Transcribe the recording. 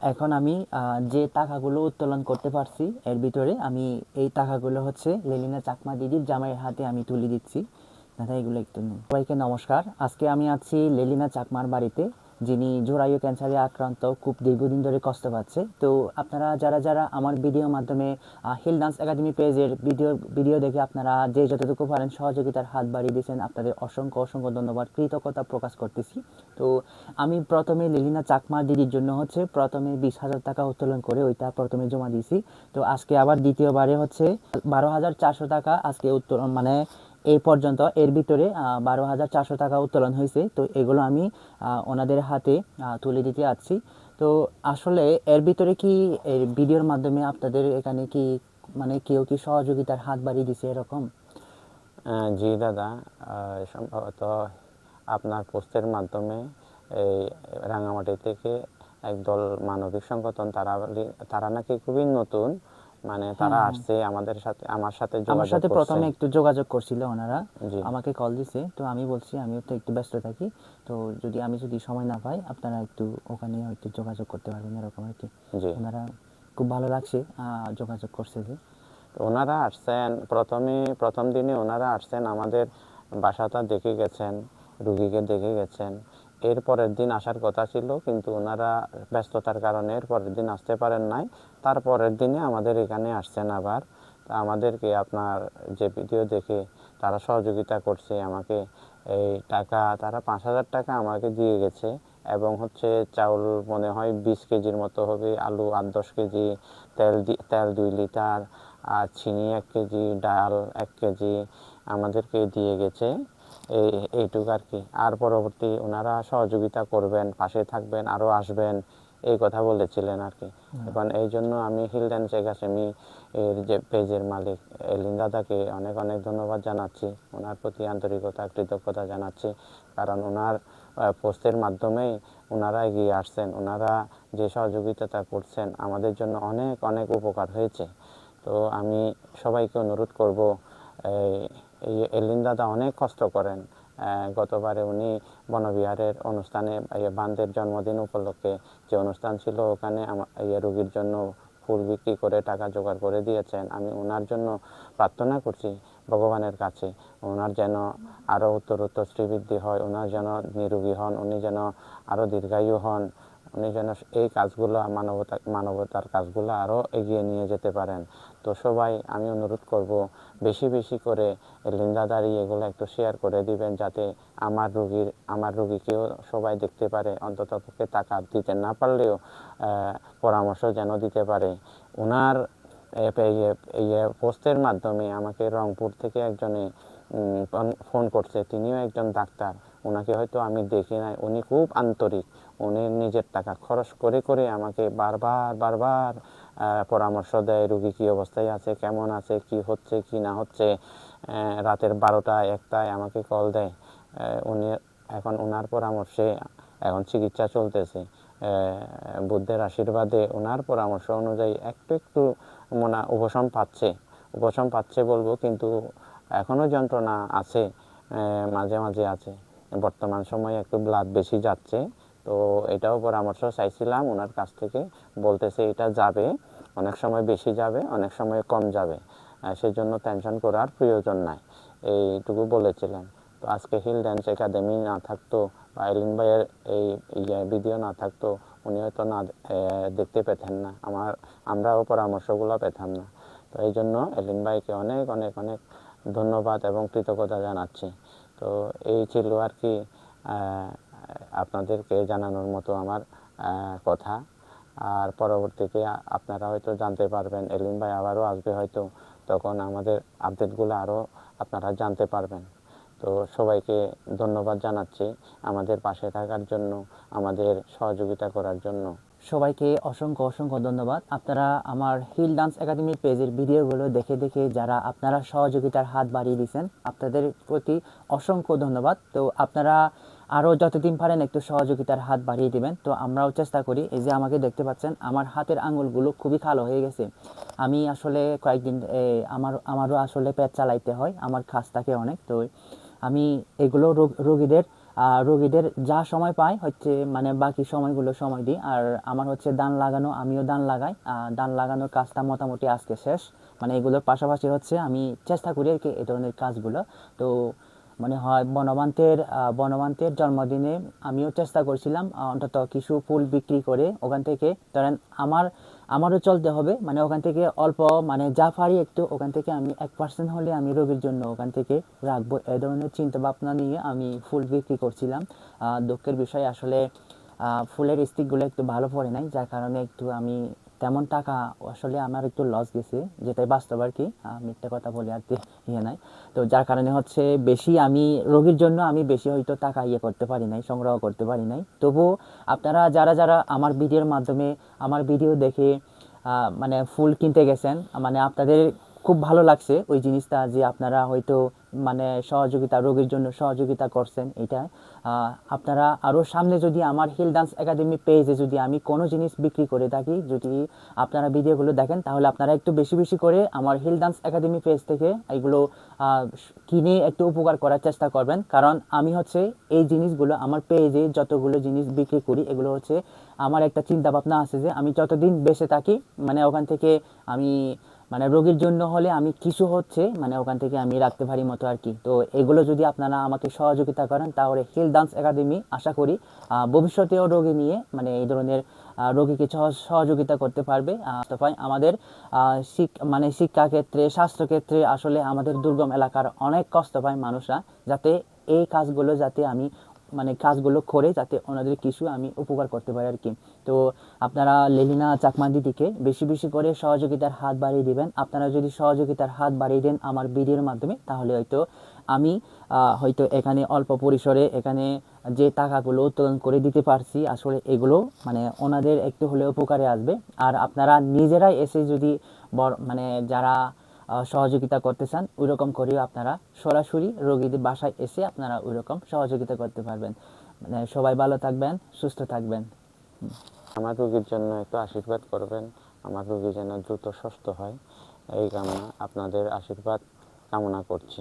এখন আমি যে টাকাগুলো উত্তোলন করতে পারছি এর ভিতরে আমি এই টাকাগুলো হচ্ছে লেলিনা চাকমা দিদির জামাইয়ের হাতে আমি তুলে দিচ্ছি। দাদা এগুলো একটু নিন। সবাইকে নমস্কার। আজকে আমি আছি লেলিনা চাকমার বাড়িতে, যিনি জরায়ু ক্যান্সারে আক্রান্ত, খুব দীর্ঘদিন ধরে কষ্ট পাচ্ছে। তো আপনারা যারা যারা আমার ভিডিওর মাধ্যমে হিল ডান্স একাডেমি পেজের ভিডিও দেখে আপনারা যে যতটুকু পারেন সহযোগিতার হাত বাড়িয়ে দিয়েছেন, আপনাদের অসংখ্য অসংখ্য ধন্যবাদ, কৃতজ্ঞতা প্রকাশ করতেছি। তো আমি প্রথমে লেলিনা চাকমার দিদির জন্য হচ্ছে প্রথমে 20,000 টাকা উত্তোলন করে ওইটা প্রথমে জমা দিয়েছি। তো আজকে আবার দ্বিতীয়বারে হচ্ছে 12,400 টাকা আজকে উত্তোলন, মানে এই পর্যন্ত এর ভিতরে 12,400 টাকা উত্তোলন হয়েছে। তো এগুলো আমি ওনাদের হাতে তুলে দিতে যাচ্ছি। তো আসলে এর ভিতরে কি এই ভিডিওর মাধ্যমে আপনাদের এখানে কি মানে কেউ কি সহযোগিতার হাত বাড়িয়ে দিছে এরকম? জি দাদা, সম্ভবত আপনার পোস্টের মাধ্যমে এই রাঙামাটি থেকে একদল মানবিক সংগঠন, তারা নাকি খুবই নতুন, মানে তারা আসছে আমাদের সাথে, আমার সাথে আমার যোগাযোগ সাথে করছে। প্রথমে একটু যোগাযোগ করছিল ওনারা, জি আমাকে কল দিছে। তো আমি বলছি আমিও তো একটু ব্যস্ত থাকি, তো যদি সময় না পাই আপনারা একটু ওখানে হয়তো যোগাযোগ করতে পারবেন এরকম আর কি। জি ওনারা খুব ভালো লাগছে যোগাযোগ করছে যে। তো ওনারা আসছেন প্রথম দিনে ওনারা আসছেন, আমাদের বাসাটা দেখে গেছেন, রুগীকে দেখে গেছেন। এর পরের দিন আসার কথা ছিল, কিন্তু ওনারা ব্যস্ততার কারণে এর পরের দিন আসতে পারেন নাই। তারপরের দিনে আমাদের এখানে আসছেন আবার। তা আমাদেরকে আপনার যে ভিডিও দেখে তারা সহযোগিতা করছে আমাকে। এই টাকা তারা 5,000 টাকা আমাকে দিয়ে গেছে, এবং হচ্ছে চাউল মনে হয় 20 কেজির মতো হবে, আলু 8-10 কেজি, তেল 2 লিটার, আর চিনি 1 কেজি, ডাল 1 কেজি আমাদেরকে দিয়ে গেছে। এইটুকু আর কি। আর পরবর্তী ওনারা সহযোগিতা করবেন, পাশে থাকবেন, আরও আসবেন, এই কথা বলেছিলেন আর কি। এখন এই জন্য আমি হিল ড্যান্স একাডেমি এর যে পেজের মালিক এলিন দাদাকে অনেক অনেক ধন্যবাদ জানাচ্ছি, ওনার প্রতি আন্তরিকতা কৃতজ্ঞতা জানাচ্ছি। কারণ ওনার পোস্টের মাধ্যমেই ওনারা এগিয়ে আসছেন, ওনারা যে সহযোগিতা করছেন আমাদের জন্য অনেক অনেক উপকার হয়েছে। তো আমি সবাইকে অনুরোধ করব, এই এলিন দাদা অনেক কষ্ট করেন। গতবারে উনি বনবিহারের অনুষ্ঠানে বান্দের জন্মদিন উপলক্ষে যে অনুষ্ঠান ছিল, ওখানে রোগীর জন্য ফুল বিক্রি করে টাকা জোগাড় করে দিয়েছেন। আমি ওনার জন্য প্রার্থনা করছি ভগবানের কাছে, ওনার যেন আরও উত্তরোত্তর শ্রীবৃদ্ধি হয়, ওনার যেন নিরোগী হন, উনি যেন আরও দীর্ঘায়ু হন, উনি যেন এই কাজগুলো মানবতার কাজগুলো আরও এগিয়ে নিয়ে যেতে পারেন। তো সবাই আমি অনুরোধ করব, বেশি বেশি করে লিন্দাদারি এগুলো একটু শেয়ার করে দিবেন, যাতে আমার রুগীকেও সবাই দেখতে পারে। অন্তত পক্ষে টাকা দিতে না পারলেও পরামর্শ যেন দিতে পারে। ওনার এই পোস্টের মাধ্যমে আমাকে রংপুর থেকে একজনে ফোন করছে, তিনিও একজন ডাক্তার। ওনাকে হয়তো আমি দেখি নাই, উনি খুব আন্তরিক, উনি নিজের টাকা খরচ করে করে আমাকে বারবার পরামর্শ দেয়, রুগী কী অবস্থায় আছে, কেমন আছে, কি হচ্ছে কি না হচ্ছে। রাতের 12টা 1টায় আমাকে কল দেয়। উনি এখন ওনার পরামর্শে এখন চিকিৎসা চলতেছে। বুদ্ধের আশীর্বাদে ওনার পরামর্শ অনুযায়ী একটু একটু উপশম পাচ্ছে বলবো, কিন্তু এখনও যন্ত্রণা আছে, মাঝে মাঝে আছে। বর্তমান সময়ে একটু ব্লাড বেশি যাচ্ছে, তো এটাও পরামর্শ চাইছিলাম ওনার কাছ থেকে। বলতেছে এটা যাবে, অনেক সময় বেশি যাবে, অনেক সময় কম যাবে, সেজন্য টেনশন করার প্রয়োজন নাই, এইটুকু বলেছিলেন। তো আজকে হিল ড্যান্স একাডেমি না থাকতো বা এলিন ভাইয়ের এই ভিডিও না থাকতো, উনি হয়তো না দেখতে পেতেন না, আমরাও পরামর্শগুলো পেতাম না। তো এই জন্য এলিন ভাইকে অনেক অনেক অনেক ধন্যবাদ এবং কৃতজ্ঞতা জানাচ্ছি। তো এই ছিল আর কি আপনাদেরকে জানানোর মতো আমার কথা। আর পরবর্তীতে আপনারা হয়তো জানতে পারবেন, এলিন ভাই আবারও আসবে হয়তো, তখন আমাদের আপডেটগুলো আরও আপনারা জানতে পারবেন। তো সবাইকে ধন্যবাদ জানাচ্ছি আমাদের পাশে থাকার জন্য, আমাদের সহযোগিতা করার জন্য। সবাইকে অসংখ্য অসংখ্য ধন্যবাদ। আপনারা আমার হিল ডান্স একাডেমি পেজের ভিডিওগুলো দেখে দেখে যারা আপনারা সহযোগিতার হাত বাড়িয়ে দিয়েছেন, আপনাদের প্রতি অসংখ্য ধন্যবাদ। তো আপনারা আরও যতদিন পারেন একটু সহযোগিতার হাত বাড়িয়ে দিবেন। তো আমরাও চেষ্টা করি। এই যে আমাকে দেখতে পাচ্ছেন, আমার হাতের আঙুলগুলো খুবই কালো হয়ে গেছে। আমি আসলে কয়েকদিন আমারও আসলে পেট চালাইতে হয়, আমার কাজ থাকে অনেক। তো আমি এগুলো রোগীদের রোগীদের যা সময় পাই হচ্ছে মানে বাকি সময়গুলো সময় দিই। আর আমার হচ্ছে ধান লাগানো, আমিও ধান লাগাই। ধান লাগানোর কাজটা মোটামুটি আজকে শেষ। মানে এগুলোর পাশাপাশি হচ্ছে আমি চেষ্টা করি আর কি এই ধরনের কাজগুলো। তো মনে হয় বনমান্তের জন্মদিনে আমিও চেষ্টা করছিলাম অন্তত কিছু ফুল বিক্রি করে ওখান থেকে ধরেন আমারও চলতে হবে, মানে ওখান থেকে অল্প মানে যা পারি একটু ওখান থেকে আমি 1% হলে আমি রোগীর জন্য ওখান থেকে রাখবো, এই ধরনের চিন্তা ভাবনা নিয়ে আমি ফুল বিক্রি করছিলাম। দুঃখের বিষয় আসলে ফুলের স্টিকগুলো একটু ভালো পড়ে নাই, যার কারণে একটু আমি তেমন টাকা আসলে আমার একটু লস গেছে, যেটাই বাস্তব আর কি, মিথ্যা কথা বলে আর কি ইয়ে নাই। তো যার কারণে হচ্ছে বেশি আমি রোগীর জন্য আমি বেশি হয়তো টাকা ইয়ে করতে পারি নাই, সংগ্রহ করতে পারি নাই। তবুও আপনারা যারা যারা আমার ভিডিওর মাধ্যমে আমার ভিডিও দেখে মানে ফুল কিনতে গেছেন, মানে আপনাদের খুব ভালো লাগছে ওই জিনিসটা, যে আপনারা হয়তো মানে সহযোগিতা রোগীর জন্য সহযোগিতা করছেন। এটা আপনারা আরও সামনে যদি আমার হিল ডান্স একাডেমি পেজে যদি আমি কোনো জিনিস বিক্রি করে থাকি, যদি আপনারা ভিডিওগুলো দেখেন, তাহলে আপনারা একটু বেশি বেশি করে আমার হিল ডান্স একাডেমি পেজ থেকে এগুলো কিনে একটু উপকার করার চেষ্টা করবেন। কারণ আমি হচ্ছে এই জিনিসগুলো আমার পেজে যতগুলো জিনিস বিক্রি করি, এগুলো হচ্ছে আমার একটা চিন্তা ভাবনা আছে যে আমি যতদিন বেঁচে থাকি মানে ওখান থেকে আমি মানে রোগীর জন্য হলে আমি কিছু হচ্ছে মানে ওখান থেকে আমি রাখতে পারি মতো আর কি। তো এগুলো যদি আপনারা আমাকে সহযোগিতা করেন, তাহলে হিল ডান্স একাডেমি আশা করি ভবিষ্যতেও রোগী নিয়ে মানে এই ধরনের রোগীকে সহযোগিতা করতে পারবে। আমাদের মানে শিক্ষা ক্ষেত্রে, স্বাস্থ্য ক্ষেত্রে আসলে আমাদের দুর্গম এলাকার অনেক কষ্ট পায় মানুষরা, যাতে এই কাজগুলো যাতে আমি মানে কাজগুলো করে যাতে ওনাদের কিছু আমি উপকার করতে পারি আর কি। তো আপনারা লেলিনা চাকমা দিদিকে বেশি বেশি করে সহযোগিতার হাত বাড়িয়ে দিবেন। আপনারা যদি সহযোগিতার হাত বাড়িয়ে দেন আমার ভিডিওর মাধ্যমে, তাহলে হয়তো আমি হয়তো এখানে অল্প পরিসরে এখানে যে টাকাগুলো উত্তোলন করে দিতে পারছি, আসলে এগুলো মানে ওনাদের একটু হলে উপকারে আসবে। আর আপনারা নিজেরাই এসে যদি মানে যারা সহযোগিতা করতে চান, ওইরকম করেও আপনারা সরাসরি রোগীদের বাসায় এসে আপনারা ওইরকম সহযোগিতা করতে পারবেন। মানে সবাই ভালো থাকবেন, সুস্থ থাকবেন। আমার রোগীর জন্য একটু আশীর্বাদ করবেন, আমার রোগী যেন দ্রুত সুস্থ হয়, এই কামনা আপনাদের আশীর্বাদ কামনা করছি।